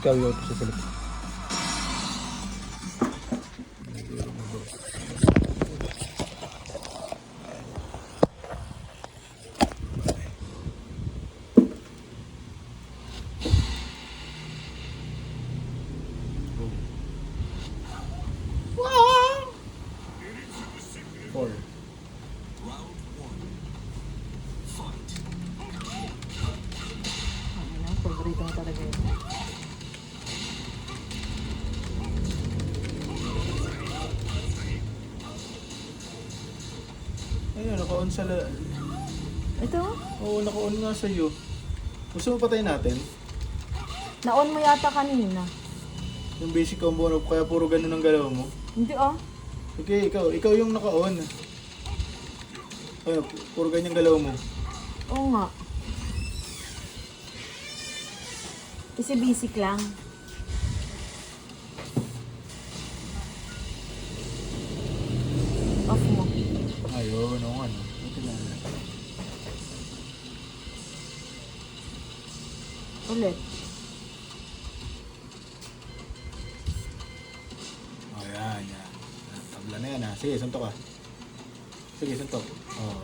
Ikaw yung sa silip. Four. Paborito mo talaga yun. Ayun, naka-on sa Ito? Oo, naka-on nga sa'yo. Gusto mo patayin natin? Na-on mo yata kanina. Yung basic combo, kaya puro ganun ang galaw mo? Hindi ah. Okay, ikaw yung naka-on. Ayun, puro ganyan galaw mo. Oo nga. Kasi basic lang. Off mo. Ayun, oo nga. Ito lang. Ulit. Oh, yan. Tabla na yan ha. Sige, suntok ka. Sige, suntok. Oh.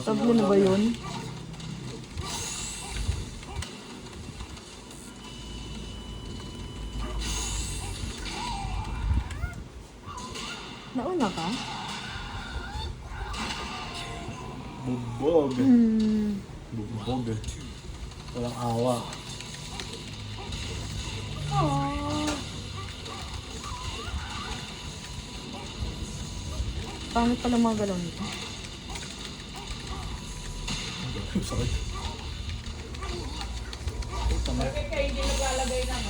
Tablo na ba yun? Nauna ka? Bugbog. Hmm. Bugbog. Walang awa. Aww. Pangit pala mga galaw nito. Sakit. Tama. Kaya hindi naglalagay ng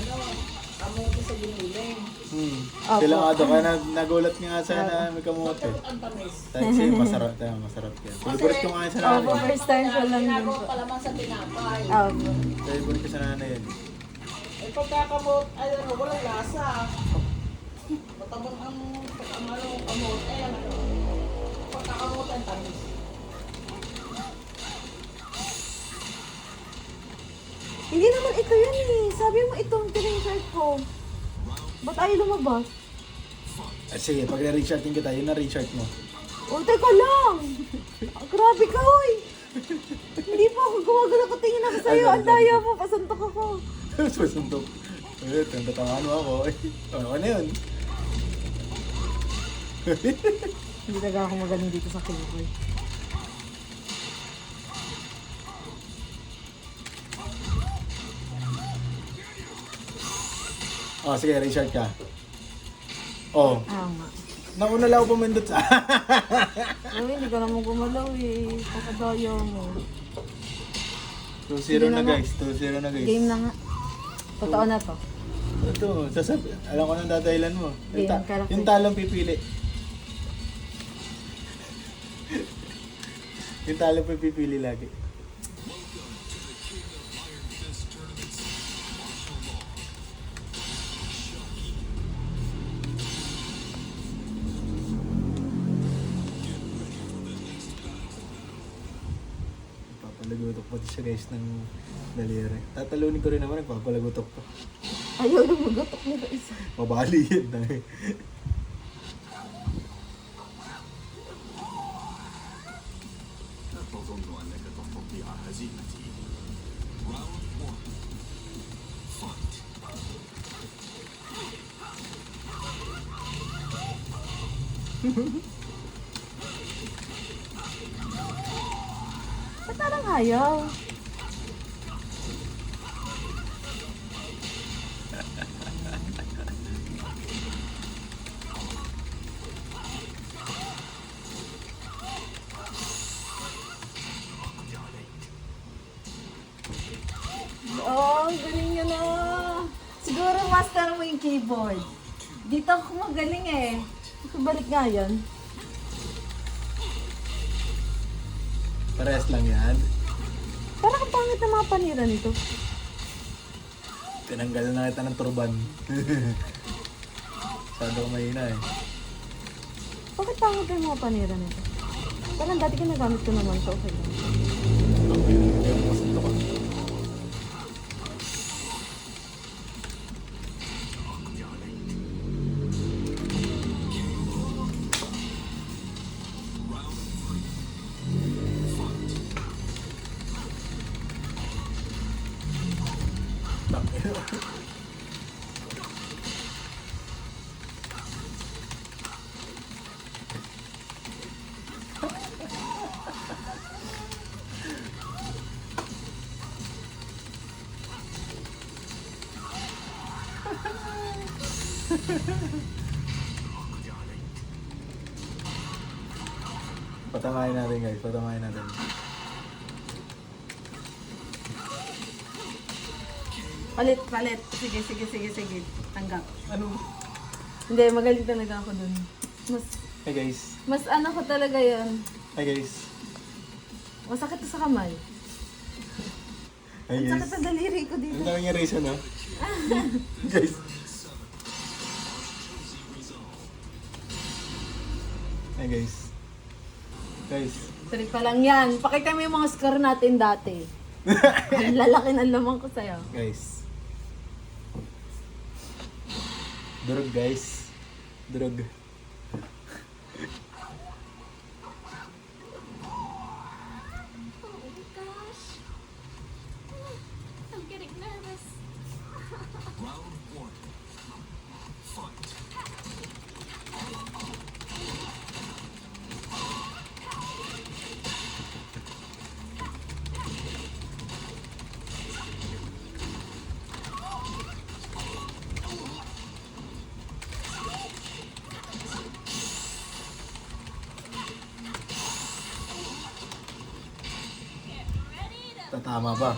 kamote sa ginuling. Opo. Sila nga daw, kaya nagulat nga sa na may kamote. Ang tamis. Kasi masarap yan. Favorite ko nga sa Opo, nanay. first time ko lang din Ginagawa po. pa lamang sa tinapay. Opo. Favorite ko sa nanay yan. Eh pagkakamot, walang lasa. Matabang ang kamote. Pagkakamote ang tamis. Hindi naman ito yan eh. Sabi mo itong t-shirt ko. Ba't ayaw lumabas? Sige, pag na-recharting kita, yun na-recharge mo. Oh, teka lang! Grabe ka, oy! Hindi pa ako gumagano ko tingin ako sa'yo. Ang daya mo, pasuntok ako. Susuntok. Eh, tatamaan mo ako. Ano na yun? Hindi talaga ako magaling dito sa keyboard. Oh, sige, recharge ka. Oh, Ah, nga. nauna lang ako pumindot sa... Uy, hindi ka naman gumalaw eh. Pakadaya mo. 2-0 na Hindi na guys, 2-0 na guys. Game na nga. Totoo na to. Ito, alam ko nang dadahilan mo. Game, character. Yung talong pipili. Yung talong pipili lagi. Papalagutok pati siya guys ng daliri. Tatalunin ko rin naman, nagpapalagutok pa. Ayaw na magatok nito isa. Mabali yan na eh. أتظن أنك تستطيع هزيمتي. راوند 1 فايت. Ba't parang ayaw? Oh, ang galing niya na. Siguro master mo yung keyboard. Dito ako magaling eh. Balik nga yan. Parehas lang yan. Parang ang pangit na mga panira nito. Tinanggal na kita ng turban. Masyado ko mahina eh. Bakit pangit na yung mga panira nito? Parang dati ka nagamit ko naman to. Okay lang. Okay, hindi ako masuntok ah. Patamayin natin guys, patamayin natin. Palit. Sige. Tanggap. Ano? Hindi, magaling talaga ako dun. Hey guys. Mas ano ko talaga yun. Hey guys. Masakit to sa kamay. Hey Ang guys. sakit sa daliri ko Ang dito. daming erase no? Guys. Hey guys. Guys. Sorry pa lang yan. Pakita mo yung mga score natin dati. Ang lalaki ng lamang ko sa'yo. Guys. Durog guys. Durog. Oh gosh. I'm getting nervous. Round one. Fight. Tatama ba?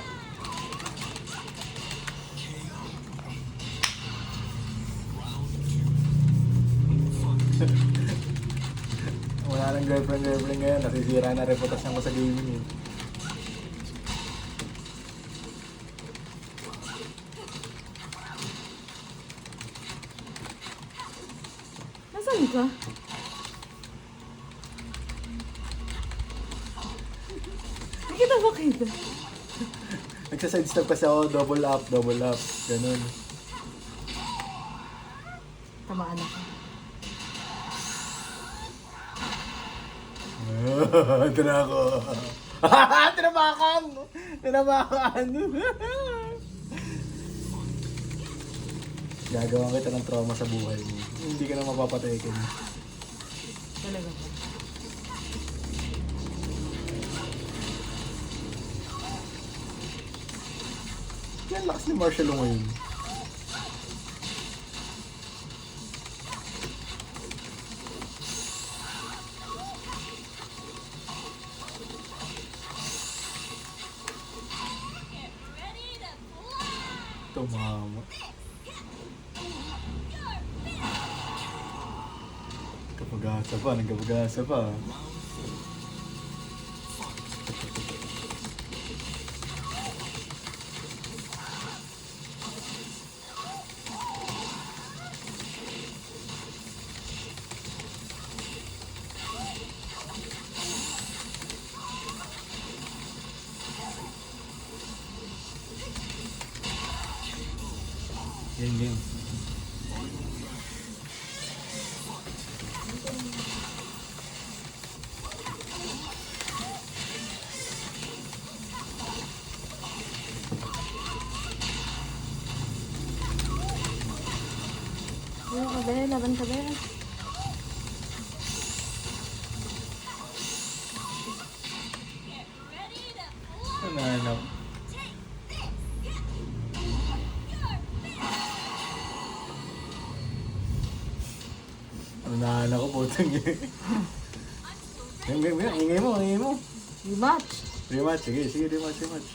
Wala nang girlfriend ngayon. Nasisira na reputasyon ko sa gaming eh. Nasaan ka? Nakita ba kayo? Nagsaside step kasi ako, double up. Ganun. Tamaan ako. Ito na ako. Tinabakan! Gagawan kita ng trauma sa buhay mo. Hindi ka na mapapatayin. Talaga ba? Yan lakas ni Marshall ngayon. Tumama. Nagkapag-asa pa. Game. Ano ka ba? Laban ka ba? Nanap. Nanap ko putang eh. Ingay mo. Rematch. Rematch, sige, rematch.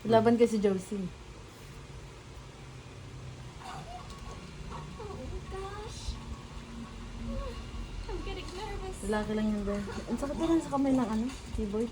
Laban ka si Josie. Oh gosh. I'm getting nervous. Lalaki lang yun ba? Ang sakit na lang sa kamay ng ano, keyboard.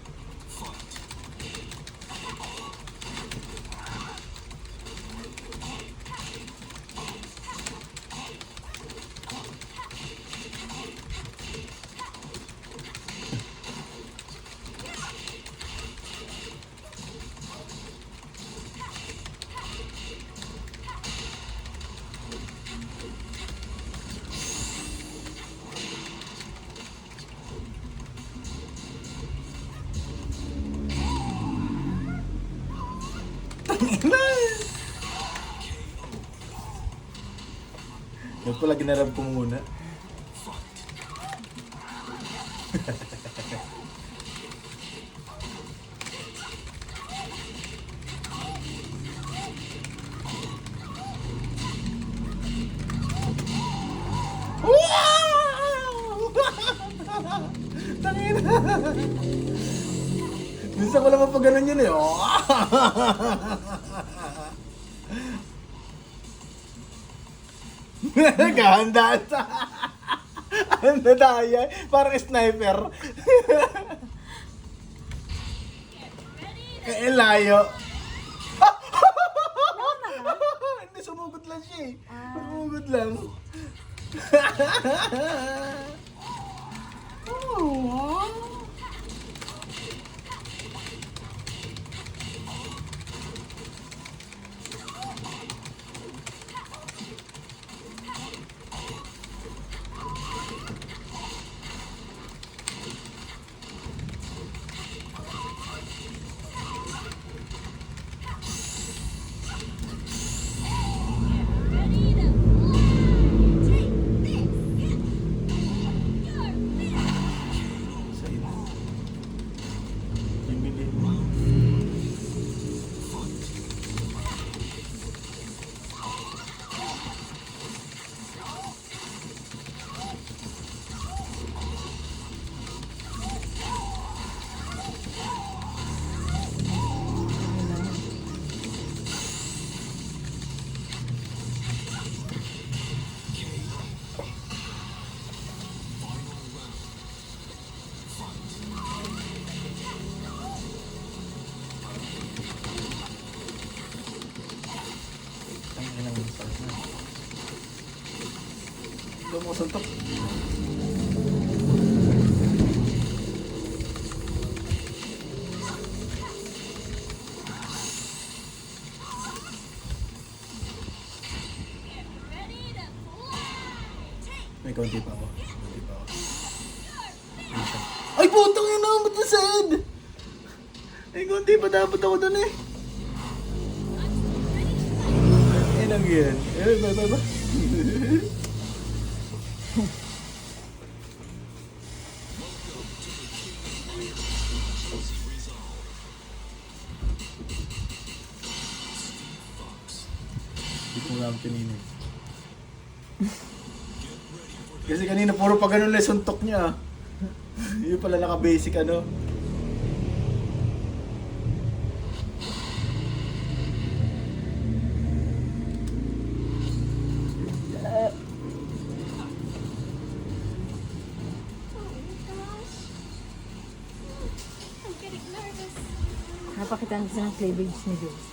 Yung pala ginarab ko muna. Tangina. Minsan ko lang mapaganon yun eh. Oh. Naghahandaan sa... Ano tayo? Parang sniper. Eh, layo. Hindi, sumugod lang siya eh. Sumugod lang. Oh. Ready to fly. Take this. You're finished. Sa ina. Bibili. Ang inang minsan na. Lumusan to. Ready to fly. Take May konti pa ako. Konti pa ako. Minsan. Ay, putang ina! Ba't na sad? Ay, konti pa dapat ako dun eh. Ay, nang yan. Eh, ba? Hindi ko lang pininin. Kasi kanina puro pa ganun lang suntok niya. Yun pala naka-basic ano. Oh my gosh. I'm getting nervous. Napakita nito ng cleavage ni Jules.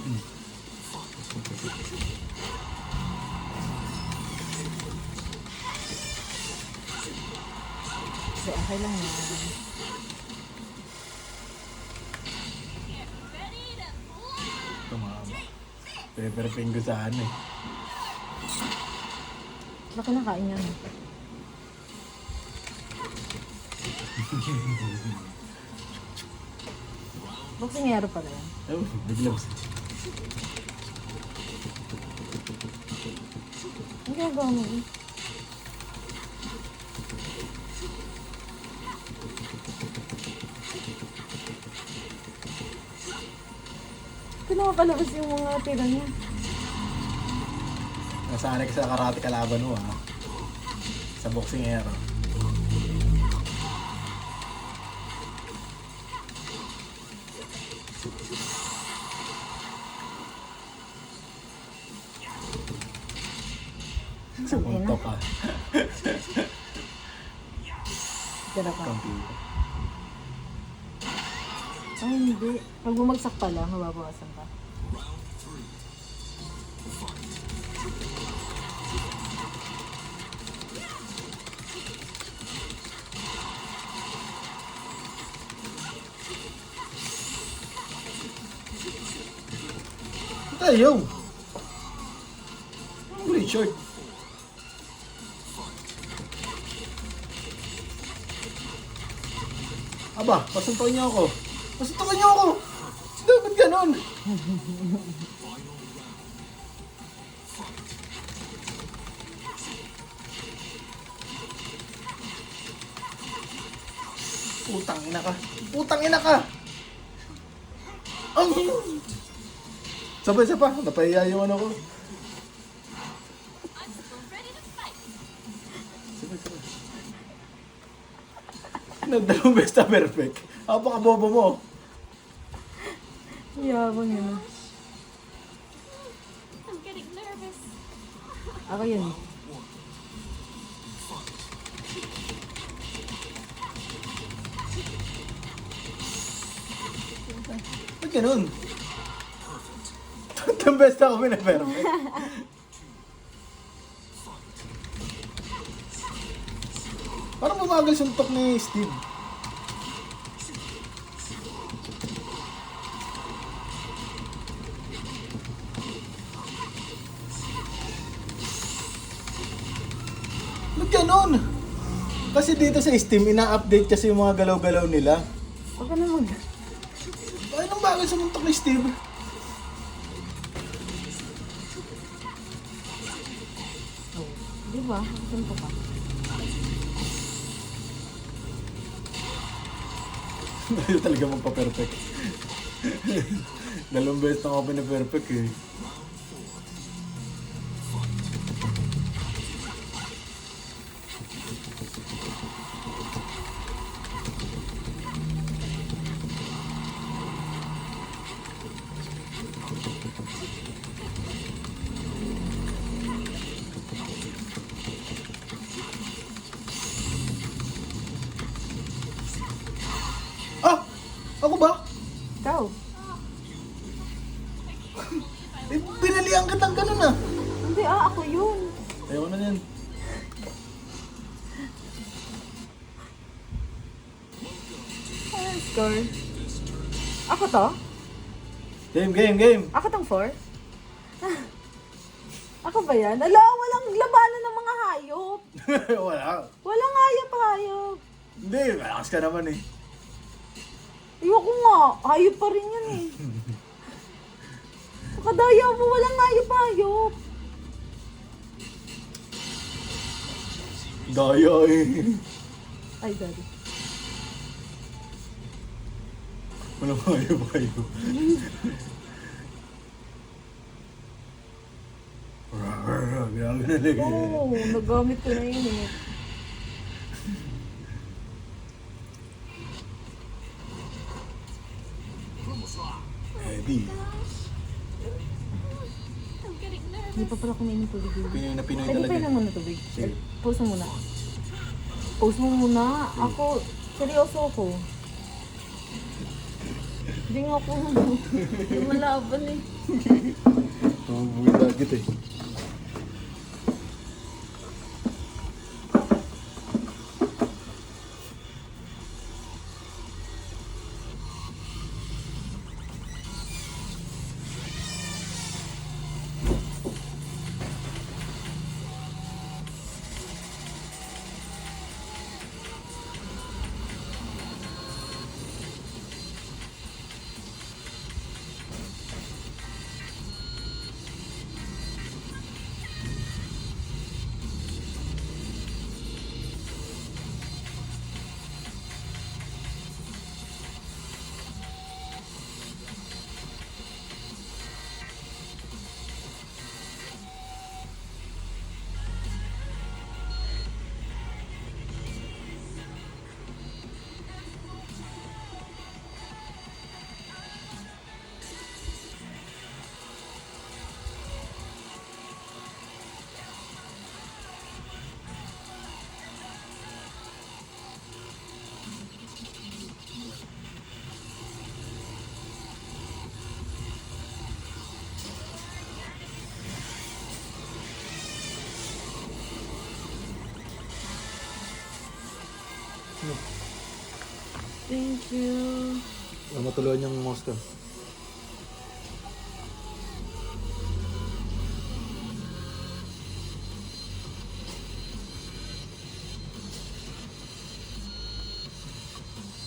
Kasi okay lang yan. Ready to fly. Tumama. Pepper pingo sa ano eh. Baka nakain yan. Boksingero pala yan. Oh, bigla. Ang ginagawa mo eh. Pinapalabas yung mga tira niya. Nasanay ka sa karate kalaban mo ha. Sa boxing era. Sumuntok ka. Tira ka. Computer. Ay, hindi. Pag bumagsak pala, mababawasan ka. Tayo! Ang great short. Aba, pasuntokin niyo ako. Pasuntokin niyo ako! Dapat ganon! Putang ina ka. Putang ina ka. Ang... Sabay isa pa. Napahiya yung ano ko. I'm still ready to fight. Sabay. Nagdalawang besta perfect. Apaka-bobo mo. Yabang yun. ah. I'm getting nervous. Ako yun. Ba't ganun? Ang besta kami na perfect. Parang bumagal suntok ni Steve. Ba't ganun? Kasi dito sa Steam, ina-update kasi yung mga galaw-galaw nila. Huwag ka na mag... Ay, nang bagal sa muntok ni Steve. Di ba? Sunto ka. Ayaw talaga magpa-perfect. Dalawang beses na ako pina-perfect eh. Ah! Ako ba? Ikaw. Eh, pinalihan ka ng ganun ah. Hindi ako yun. Ayaw na yan. Ano score? Ako to? Game. Ako tong 4? Ako ba yan? Ala, walang labanan ng mga hayop. Wala. Walang hayop. Hindi, malakas ka naman eh. Ayoko nga. Hayop pa rin yan eh. Kadaya mo, walang hayop. Daya eh. Ay, sorry. Wala kayo. Grabe na lang. Oo, nagamit ko na yun eh. Heavy. I'm getting nervous. Hindi pa pala kumain ng tubig yun. Pinoy na Pinoy Pwede talaga. pa ilang muna tubig? Sige. Pause mo muna. Pause mo muna. Ako, seryoso ako. Hindi nga ako lumalaban eh. Tumabugin dagit eh. Thank you. Matuluan yung mouse ko.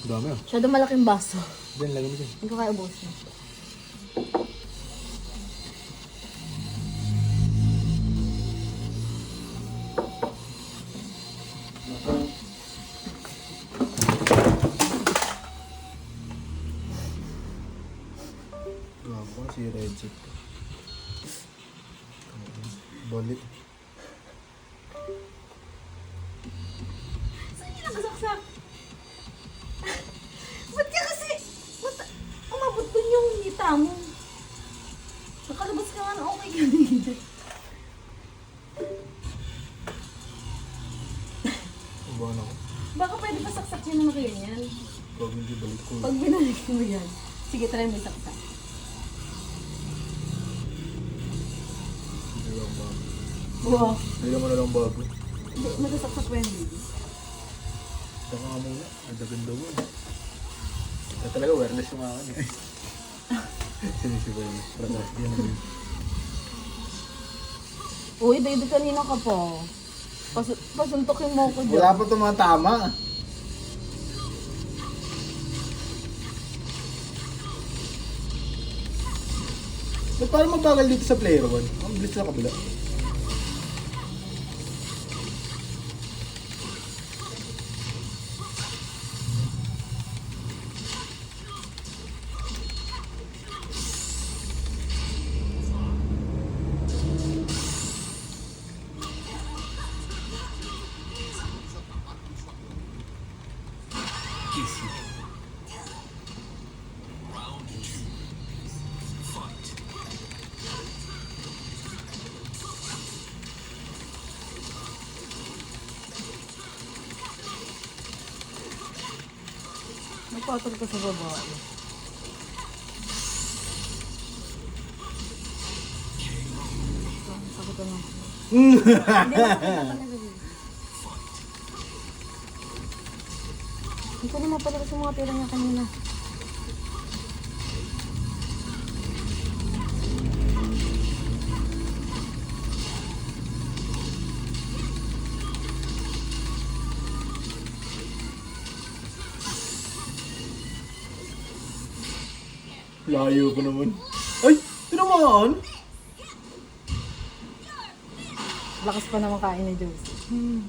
Dami ah. Masyado malaking baso. Diyan, lagyan mo dyan. Hindi ko kaya ubusin. Gago ko si Red Chip. Balit. Saan niya nakasaksak? Ba't ka kasi... Ba't umabot dun yung hita mo? Nakalabas ka nga na okay kanina. Ubahan ako. Baka pwede pa saksak niya naman kayo yan. Pag hindi balik ko. Pag binalik mo yan. Sige, try mo saksak. Hindi lang bago. Wow. Hindi naman na lang bago. Hindi, matasaksak pa yan, baby. Ito nga muna. Ang ganda mo. Ito talaga wireless yung akin eh. Sinisipay mo. Pratas. Yan ang yun. Uy, baby, kanina ka pa. Pasuntokin mo ako dyan. Wala pa tumatama. Ba't parang mabagal dito sa player 1? Ang bilis sa kabila. Easy. Round 2. Fight. Nagpatol ka sa babae. Sakit ka na. Hindi na talaga. Hindi ko naman pala sa mga tira niya kanina. Layo ko naman. Ay! Tinamaan! Lakas pa naman kain ni Josie.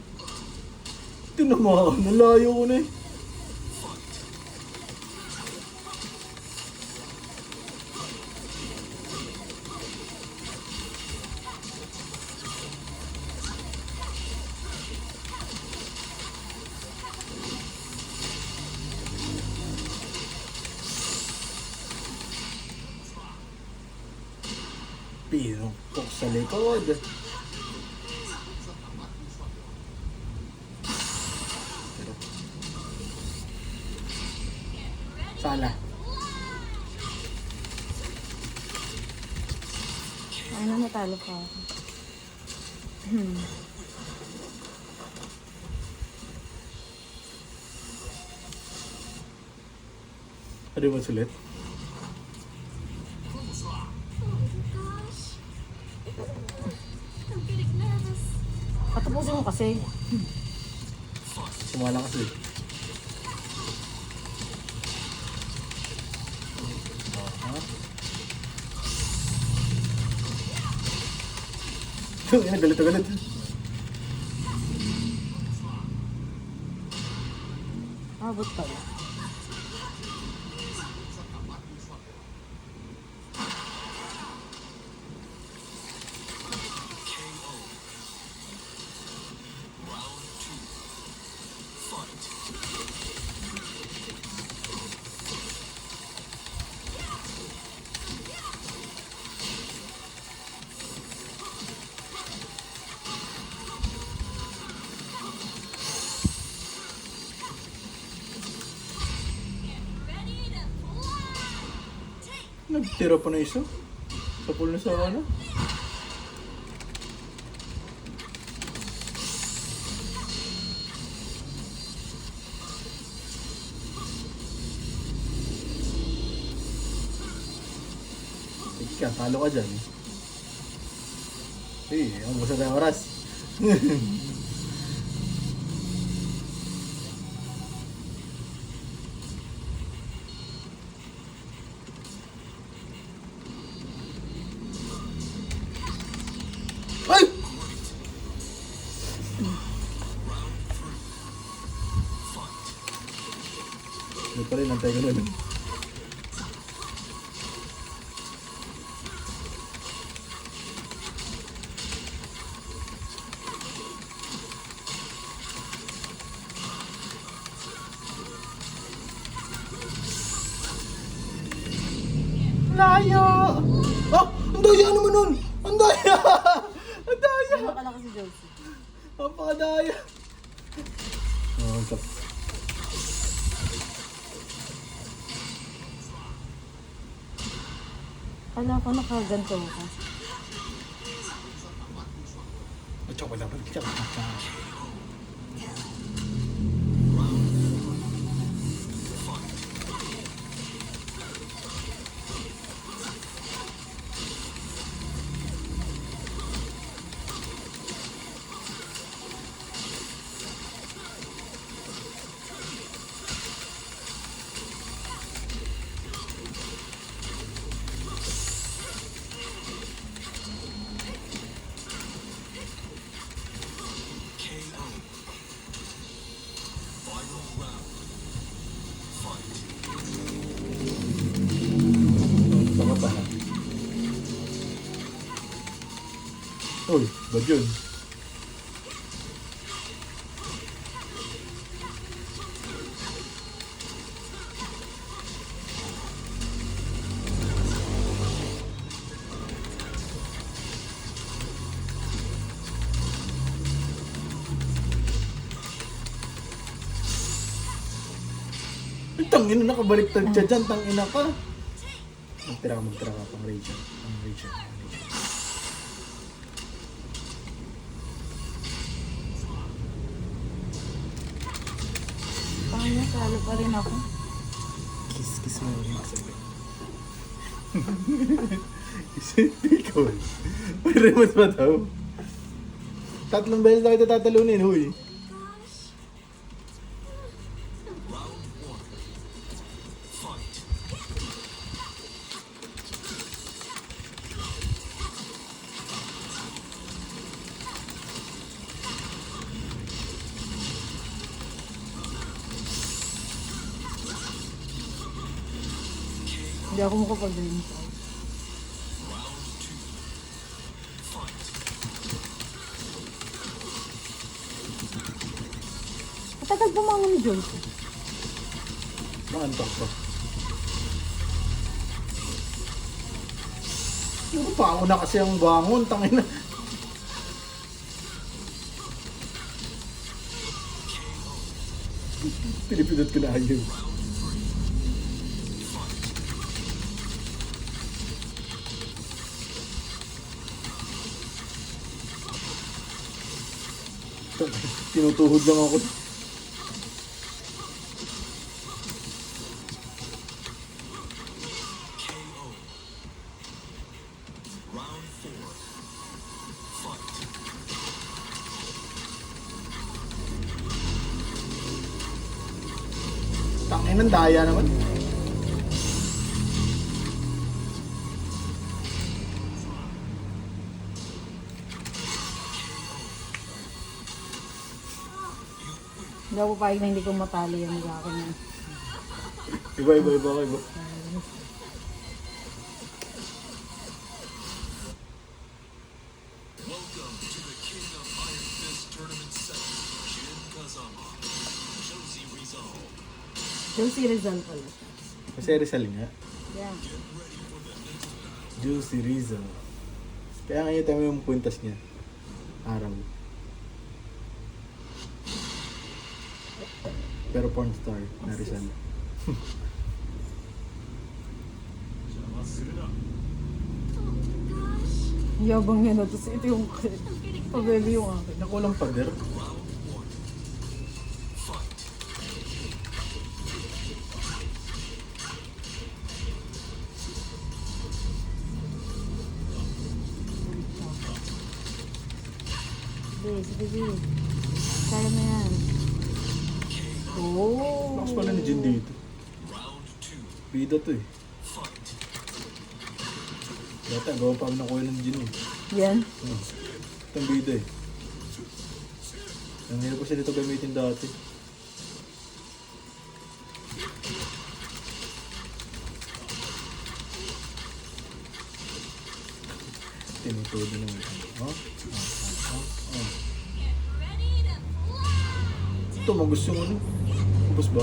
Tinamaan. Nalayo ko na eh. Pinuktok sa likod. Sana. Ay na, natalo pa ako. Ano ba sulit? I'm getting nervous. Patapusin mo kasi. Sumala kasi. Ina, galit na galit. Abot pala. Round 2. Fight. Ready to fly. Nagtira pa na isa. Sa pool na sa ano. Ika, talo ka dyan. Ang busa na oras. Ay! Hindi pa rin, antay ko nun. Layo! Ah! Ang daya naman nun! Ang daya! Ang daya! Ano ka lang si Josie? Napakadaya! Oh, ito. Kala ko nakaganto ka. Tsaka wala ba? Tsaka. KO. Final round. Fight. Tama pa. Uy, ba't yun? Ay, tangina, nakabaliktad siya dyan, tangina ka. Magtira ka, pang Rachel. Pang Rachel. Paano salo pa rin ako? Kiss mo yung sabi. Ikaw eh. May remote pa daw. 3 beses na kita tatalunin, huy. Round one. Fight. Hindi ako makapag-green side. Round two. Fight. Matagal bumangon ni Josie. Maantok pa. Siguro pa ako na kasi ang bangon, tangina. Pinipindot ko na ayun. Tinutuhod lang ako. KO. Round four. Fight. Tangin ng daya naman. Hindi ako pahig na hindi ko matali yung akin yan. Iba. Welcome to the King of Iron Fist Tournament 7, Jin Kazama, Josie Rizal. Josie Rizal pala siya. Kasi Rizal nga. Yeah. Juicy Rizal. Kaya ngayon tayo yung puntas niya. Araw. Pero porn star na Rizal. Yabang niya na. Tapos ito yung pabebe yung akin. Nakulang pader. Round one. Fight. Sige. Kaya na yan. Oh. Lakas pala ni Jin dito. Round two. Bida to eh. Fight. Dati, gawa pa kami nakuha ng Jin eh. Yan. Itong bida eh. Ang hirap kasi dito gamitin dati. Tinutudo naman. Ready to fly! Ito, magusto mo ano? Ubus ba?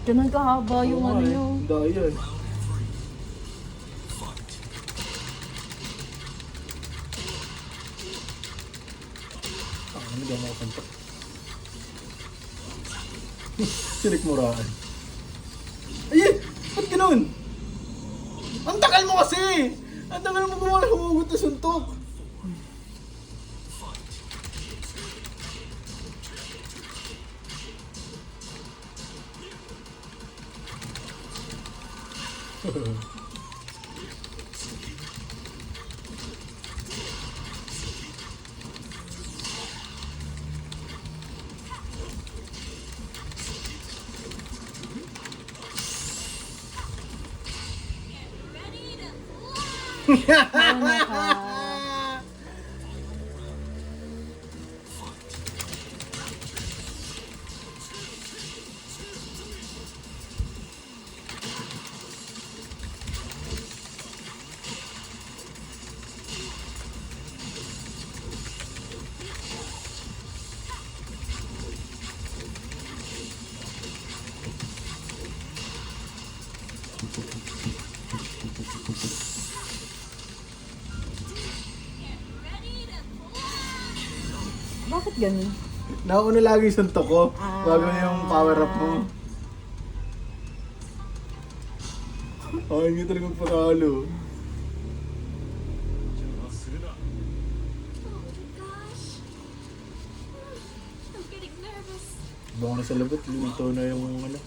Ganun kahaba yung Oo ano nga eh. nyo. Ang daya eh. Ano daw makapunta? Sinikmuraan. Ay! Ba't ganun? Ang takal mo kasi! Ang takal mo kumala humugot na suntok! Ready to fly. Mauna ka. Ready to fly. Bakit ganun? Nauna lagi yung suntok ko Ah. bago yung power up mo. Ay, hindi talaga magpakalo. Oh my gosh. I'm getting nervous. Baka na sa labot, luto na yung ano,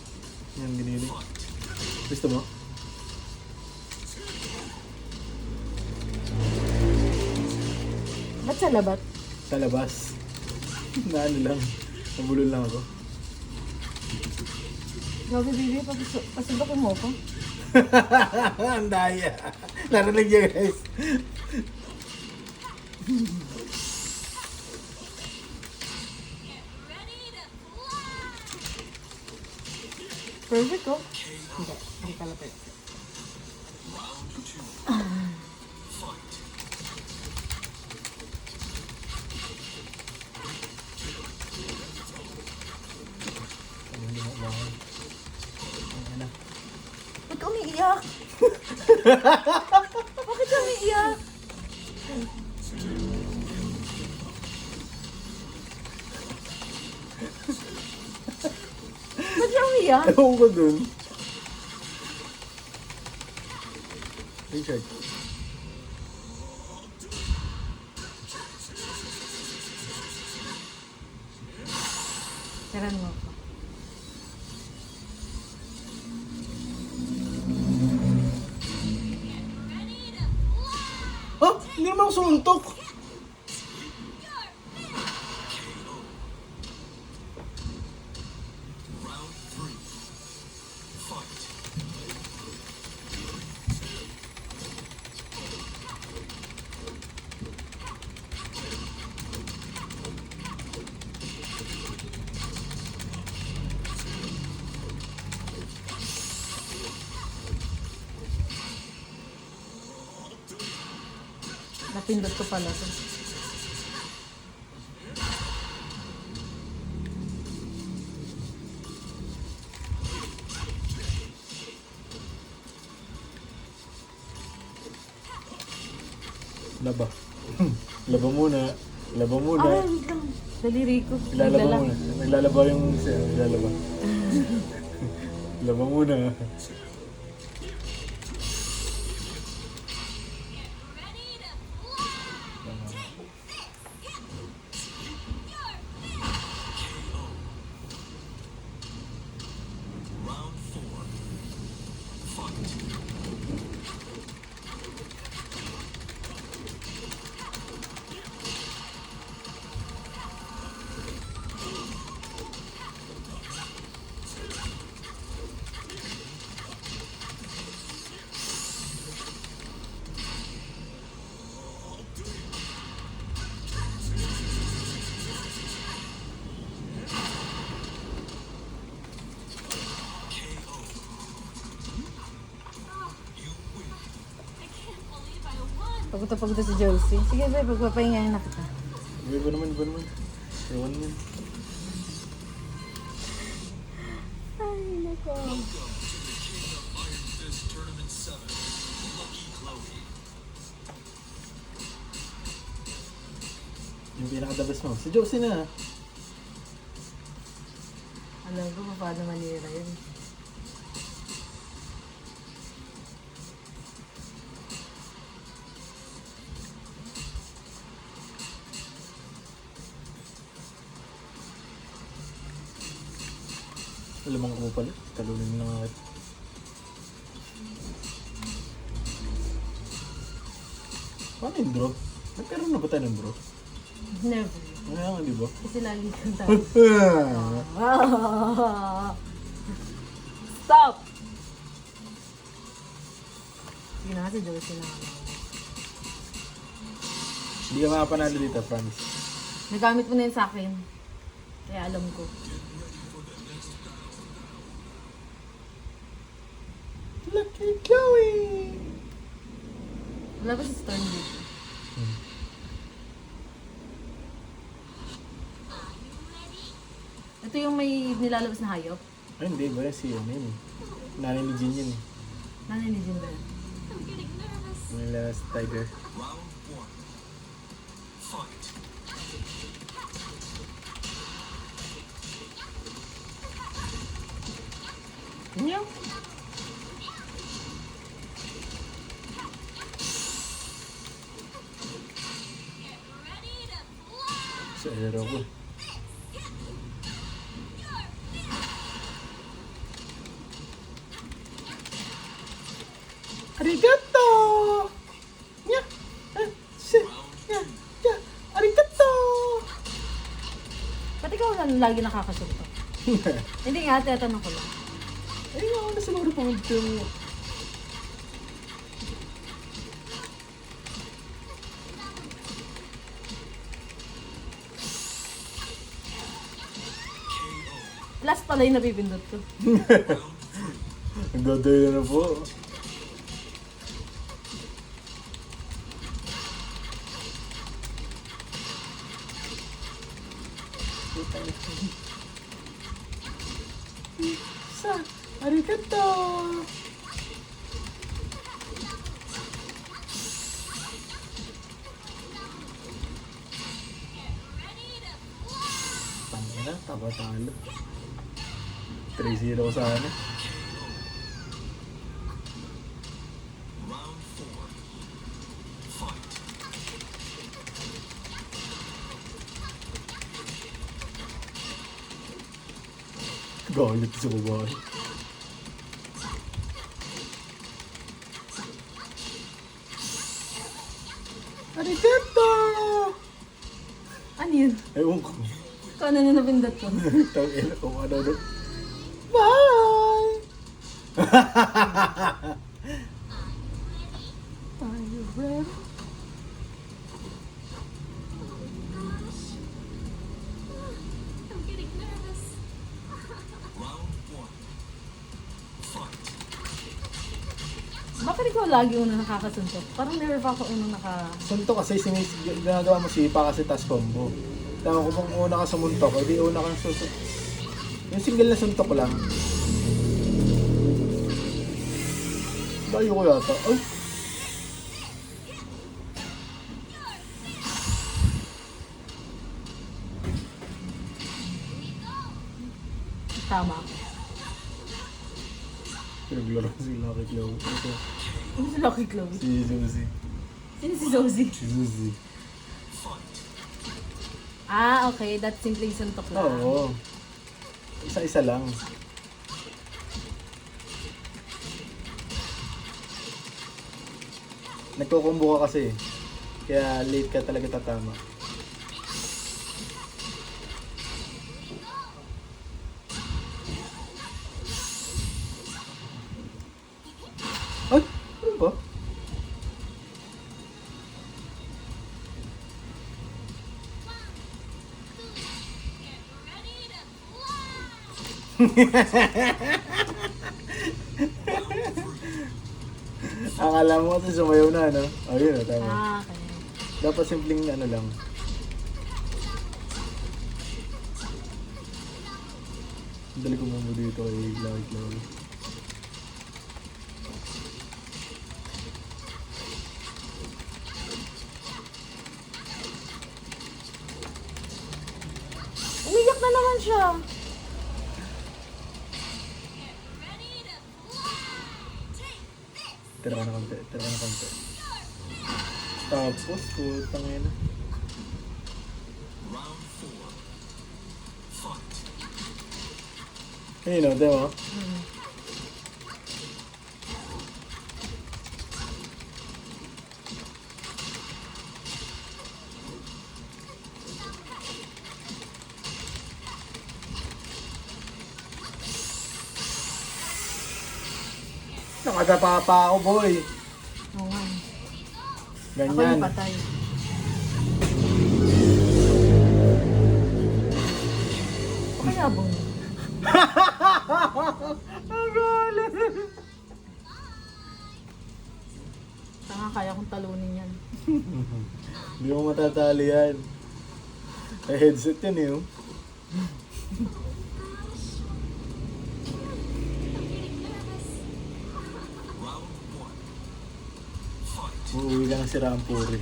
yung giniling. Gusto mo? Ba't sa labat? Sa labas. Na ano lang, nabulol lang ako. Grabe, baby. Pasubakin mo ko. Ang daya. Narinig niya guys. Ready to fly. Perfect ko. Hindi. Ang kalapit. Ba't ka umiiyak? Bakit ka umiiyak? Ba't ka umiiyak? Ewan ko dun. Richard. Taran mo ko. Ha? Hindi naman ako sumuntok. Napindot ko pala to. Laba. Laba muna. Laba muna. Ay, wait lang. Daliri ko. Ilalaba Naglala. muna. Ilalaba yung ilalaba. Laba muna. Ready to fly. I can't believe I won. Pagod na pagod na si Josie. Sige, babe. Pagpapahingahin na kita. Iba naman, iba naman. Ewan mo. Ay, nako. Welcome to the King of Iron Fist Tournament 7, Lucky Chloe. Yung pinaka-the best mo. Si Josie na. Alam ko pa paano manira yun. Alamang ko mo pala. Talunin mo na nga. Paano yung draw? Nagkaroon na ba tayo ng draw? Never. Kaya nga, di ba? Kasi lagi kang tayo. Stop! Sige na kasi Josie na. Hindi ka makapanalo dito, promise. Nagamit mo na yun sa akin. Kaya alam ko. Lucky Chloe! Wala ba si Storm dito? Ito yung may nilalabas na hayop. Ay, hindi ba? Si ano yun eh. Nanay ni Jin yun eh. Nanay ni Jin ba yun? I'm getting nervous. Yung last tiger. Round 1. Fight. Meow! Get ready to fly. Sa aero ko. Arigato! Nya! Si! Nya! Nya! Arigato! Ba't ikaw lang lagi nakakasunto? Hindi nga, tatanong ko lang. Ay, nga ako na siguro pang yung... Last pala yung napipindot ko. Nagdadayo na po. Sa, arigato! Tama na, taba-talo. 3-0 sa ano. Round 4. Fight. Galit sa babae. Arigato! Ano yun? Ewan ko. Kung ano na napindot ko. Tangina kung ano na. Bye! Are you ready? I'm getting nervous. Round 1. Fight. Bakit ikaw lagi una nakakasuntok? Parang never pa ako unang Suntok kasi ginagawa mo sipa kasi tas combo. Tama ko kung una ka sa muntok, hindi una kang susuk. Yung single na suntok lang. Dayo ko yata. Ay! Tama. Pinaglaro si Lucky Chloe. Ito, Ano si Lucky Chloe? si Josie. Sino si Zozie? Si Josie. Ah, okay. That's simpleng suntok lang. Oo. Isa-isa lang. Nagko-combo ka kasi. Kaya late ka talaga tatama. Ay! Ano ba? Get ready to fly. Akala mo kasi sumayaw na, no? Oh, yun, tama. Ah, okay. Dapat simpleng ano lang. Dali ko muna dito kay Lucky Chloe. naman siya. Ready to fly. Take this. Tira ka na konti, tira ka na konti. Tapos, putang ina. Round 4. Fight. Kanino, di mo? Nakadapa pa ako, boy. Oo nga. Ako Ganyan. yung patay. Pakayabong. Tanga, kaya kong talunin yan. Hindi mo matatali yan. May headset yan eh. Oh. Round 1. Fight. Uuwi ka ng sira ang puri.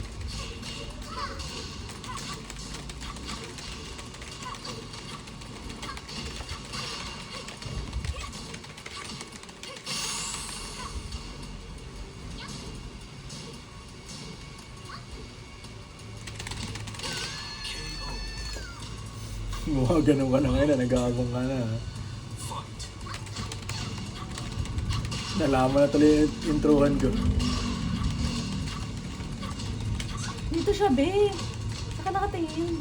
Mukha ganun ka na ngayon, nag-aabang ka na. Fight. Nalaman na tuloy yung introhan ko. Dito siya, be. Saka nakatingin.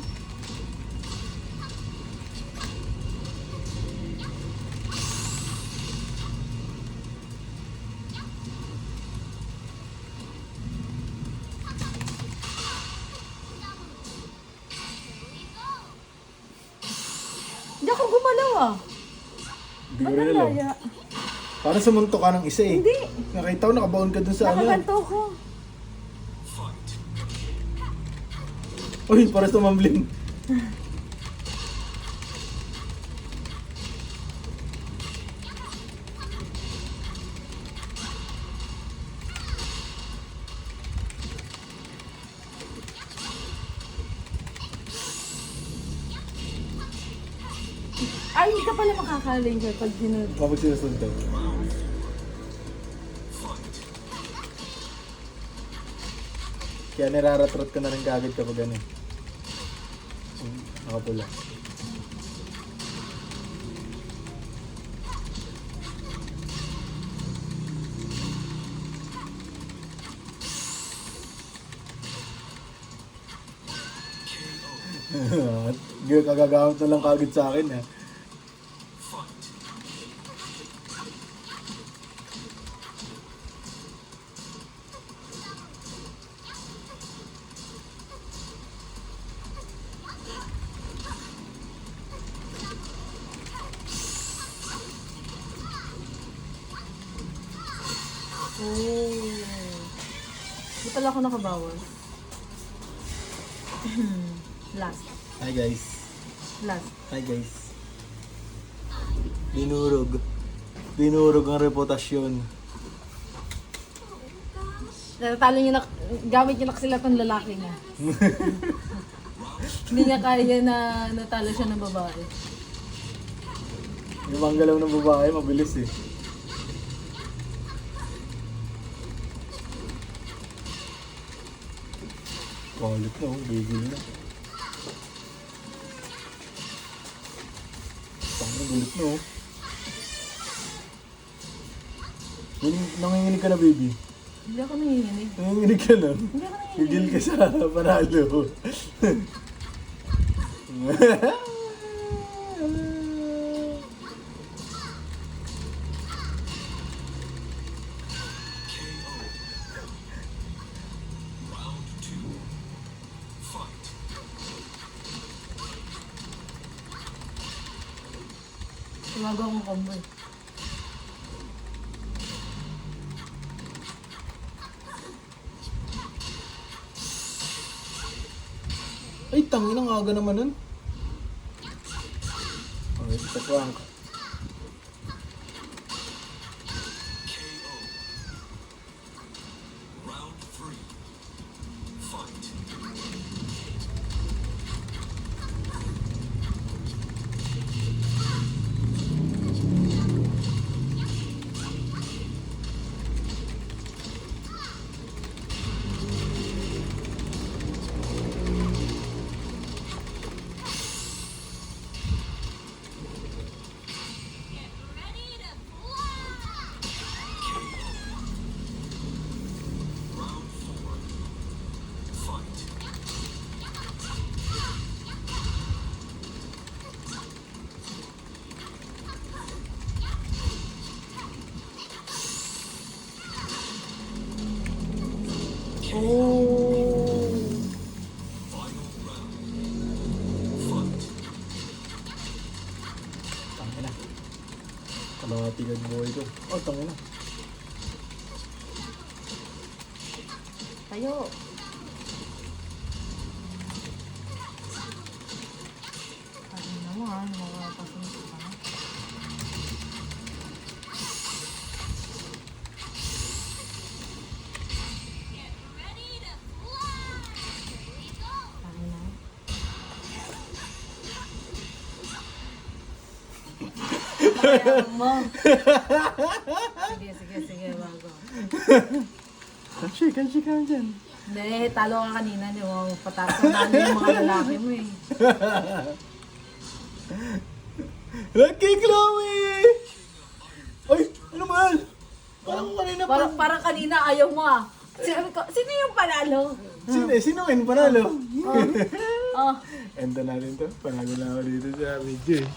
Hindi ako gumalaw ah. Hindi ko Ba't rin ang alam. laya? Parang sumunto ka ng isa eh. Hindi. Nakita ko nakabaon ka dun sa ano. Nakaganto ko. Fight. Uy, parang tumambling. Ay, hindi ka pala makaka-linger pag dinod. Kapag sinusundan. Fight. Kaya niraratrot ka na rin kagad kapag ano. Nakapula. Kagagamit na lang kagad sa akin ha. Fight. Oh. Hindi pala ako nakabawas. Last. Hi guys. Last. Hi guys. Binurog. Binurog ang reputasyon. Natalo niya na, gamit niya na kasi lahat ng lalaki niya. Hindi niya kaya na natalo siya ng babae. Yung manggalaw ng babae, mabilis eh. Kulit na, bigil na. Pangin, gulit na oh. Nanginginig ka na, baby. Hindi ako nanginginig. Nanginginig ka na. Hindi ako nanginginig. Gigil ka sa panalo. Round 2. Fight. Tumagaw akong combo eh. Ay, tangin ang aga naman nun. Okay, sa prank. KO. Round 3. Fight. Oh. Final round. Fight. Tangina. Kalahati ka buhay ko. Oh, tangina. Tayo. Ano mo ha? Mga pasunod pa. Get ready to fly. Here we go. Ano na? Kaya mo. Sige, bago. Kanshi ka dyan. Hindi, talo ka kanina. Hindi mo patasan yung mga lalaki mo eh. Lucky Chloe! Ay, ano man? Parang kanina pa. Parang kanina ayaw mo ah. Sabi ko, sino yung panalo? Sino yung panalo? Oh. Enda natin to. Panalo na ako dito sa video eh.